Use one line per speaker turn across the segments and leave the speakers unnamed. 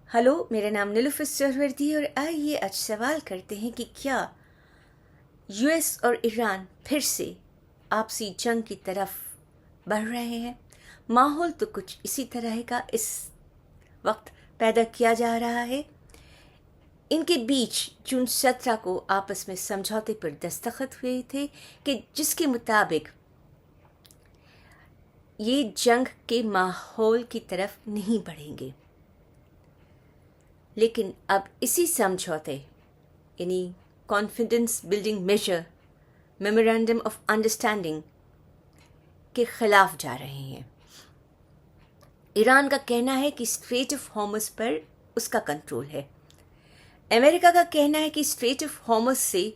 Hello, मेरा नाम नीलुफ़र सरवरदी है और आइए आज सवाल करते हैं कि क्या यूएस और ईरान फिर से आपसी जंग की तरफ बढ़ रहे हैं। माहौल तो कुछ इसी तरह का इस वक्त पैदा किया जा रहा है। इनके बीच जून 17 को आपस में समझौते पर दस्तखत हुए थे कि जिसके मुताबिक ये जंग के माहौल की तरफ नहीं बढ़ेंगे। लेकिन अब इसी समझौते यानी confidence building measure memorandum of understanding के खिलाफ जा रहे हैं। ईरान का कहना है कि स्ट्रेट ऑफ हॉर्मुज़ पर उसका कंट्रोल है। अमेरिका का कहना है कि स्ट्रेट ऑफ हॉर्मुज़ से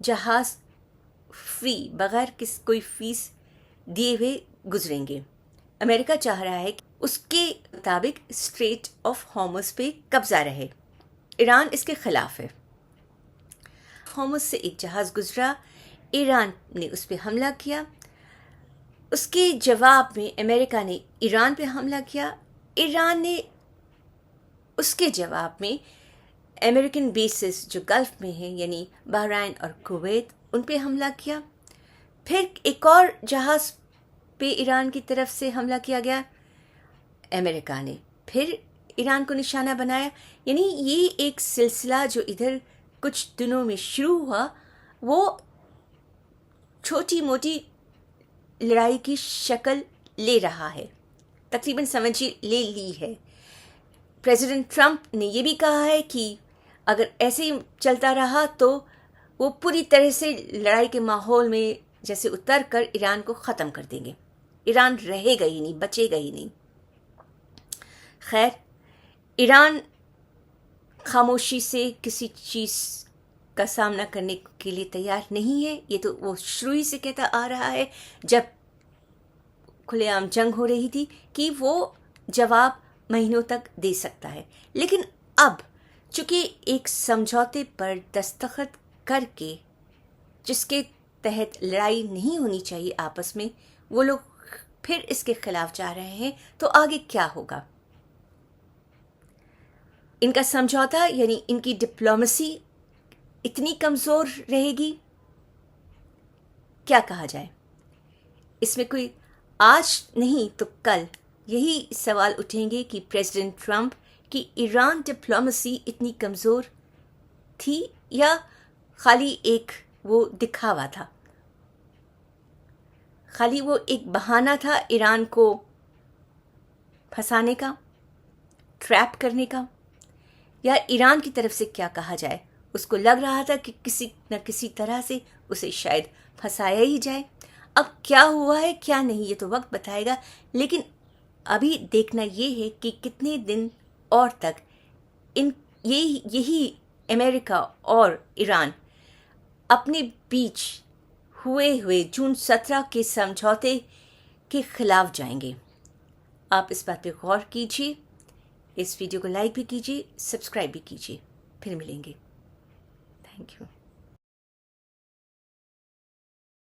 जहाज़ फ्री बगैर कोई फीस दिए हुए गुजरेंगे। अमेरिका चाह रहा है कि उसके मुताबिक स्ट्रेट ऑफ हॉर्मुज़ पे कब्जा रहे। ईरान इसके खिलाफ है। हॉर्मुज़ से एक जहाज़ गुजरा, ईरान ने उस पर हमला किया। उसके जवाब में अमेरिका ने ईरान पे हमला किया। ईरान ने उसके जवाब में अमेरिकन बेसिस जो गल्फ़ में हैं यानी बहरीन और कुवैत उन पे हमला किया। फिर एक और जहाज़ पे ईरान की तरफ से हमला किया गया। अमेरिका ने फिर ईरान को निशाना बनाया। यानी ये एक सिलसिला जो इधर कुछ दिनों में शुरू हुआ वो छोटी मोटी लड़ाई की शक्ल ले रहा है, तकरीबन समझिए ले ली है। प्रेसिडेंट ट्रंप ने ये भी कहा है कि अगर ऐसे ही चलता रहा तो वो पूरी तरह से लड़ाई के माहौल में जैसे उतर कर ईरान को ख़त्म कर देंगे। ईरान रहेगा ही नहीं, बचेगा ही नहीं। खैर, ईरान खामोशी से किसी चीज़ का सामना करने के लिए तैयार नहीं है। ये तो वो शुरू ही से कहता आ रहा है जब खुलेआम जंग हो रही थी कि वो जवाब महीनों तक दे सकता है। लेकिन अब चूंकि एक समझौते पर दस्तखत करके जिसके तहत लड़ाई नहीं होनी चाहिए आपस में, वो लोग फिर इसके खिलाफ जा रहे हैं, तो आगे क्या होगा? इनका समझौता यानी इनकी डिप्लोमेसी इतनी कमज़ोर रहेगी, क्या कहा जाए? इसमें कोई आज नहीं तो कल यही सवाल उठेंगे कि प्रेसिडेंट ट्रंप की ईरान डिप्लोमेसी इतनी कमज़ोर थी या खाली एक वो दिखावा था, खाली वो एक बहाना था ईरान को फंसाने का, ट्रैप करने का। या ईरान की तरफ से क्या कहा जाए, उसको लग रहा था कि किसी न किसी तरह से उसे शायद फंसाया ही जाए। अब क्या हुआ है क्या नहीं ये तो वक्त बताएगा। लेकिन अभी देखना ये है कि कितने दिन और तक यही अमेरिका और ईरान अपने बीच हुए जून 17 के समझौते के खिलाफ जाएंगे। आप इस बात पे गौर कीजिए, इस वीडियो को लाइक भी कीजिए, सब्सक्राइब भी कीजिए। फिर मिलेंगे। Thank you.